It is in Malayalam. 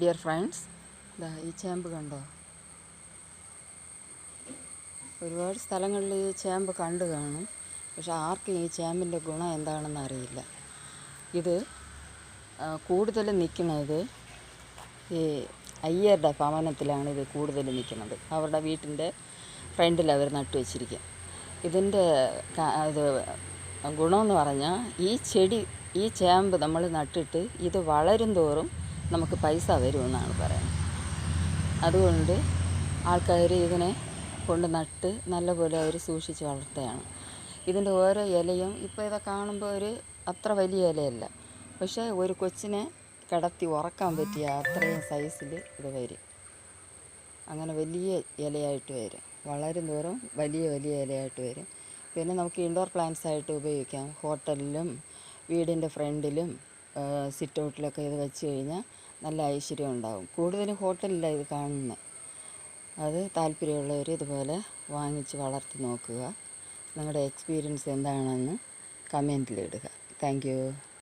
ഡിയർ ഫ്രണ്ട്സ്, ഇതാ ഈ ചേമ്പ് കണ്ടോ? ഒരുപാട് സ്ഥലങ്ങളിൽ ഈ ചേമ്പ് കണ്ടു കാണും. പക്ഷെ ആർക്കും ഈ ചേമ്പിൻ്റെ ഗുണം എന്താണെന്ന് അറിയില്ല. ഇത് കൂടുതൽ നിൽക്കുന്നത് ഈ അയ്യരുടെ ഭവനത്തിലാണ് ഇത് കൂടുതൽ നിൽക്കുന്നത്. അവരുടെ വീട്ടിൻ്റെ ഫ്രണ്ടിൽ അവർ നട്ടു വച്ചിരിക്കുക. ഇതിൻ്റെ ഇത് ഗുണമെന്ന് പറഞ്ഞാൽ ഈ ചേമ്പ് നമ്മൾ നട്ടിട്ട് ഇത് വളരും തോറും നമുക്ക് പൈസ വരുമെന്നാണ് പറയുന്നത്. അതുകൊണ്ട് ആൾക്കാർ ഇതിനെ കൊണ്ട് നട്ട് നല്ലപോലെ അവർ സൂക്ഷിച്ച് വളർത്തുകയാണ്. ഇതിൻ്റെ ഓരോ ഇലയും ഇപ്പോൾ ഇതൊക്കെ കാണുമ്പോൾ അത്ര വലിയ ഇലയല്ല, പക്ഷേ ഒരു കൊച്ചിനെ കിടത്തി ഉറക്കാൻ പറ്റിയ അത്രയും സൈസിൽ ഇത് വരും. അങ്ങനെ വലിയ ഇലയായിട്ട് വരും, വളരും തോറും വലിയ വലിയ ഇലയായിട്ട് വരും. പിന്നെ നമുക്ക് ഇൻഡോർ പ്ലാന്റ്സ് ആയിട്ട് ഉപയോഗിക്കാം. ഹോട്ടലിലും വീടിൻ്റെ ഫ്രണ്ടിലും സിറ്റ് ഔട്ടിലൊക്കെ ഇത് വെച്ച് കഴിഞ്ഞാൽ നല്ല ഐശ്വര്യം ഉണ്ടാകും. കൂടുതലും ഹോട്ടലിലാണ് ഇത് കാണുന്നത്. അത് താല്പര്യമുള്ളവർ ഇതുപോലെ വാങ്ങിച്ച് വളർത്തി നോക്കുക. നിങ്ങളുടെ എക്സ്പീരിയൻസ് എന്താണെന്ന് കമൻറ്റിലിടുക. Thank you.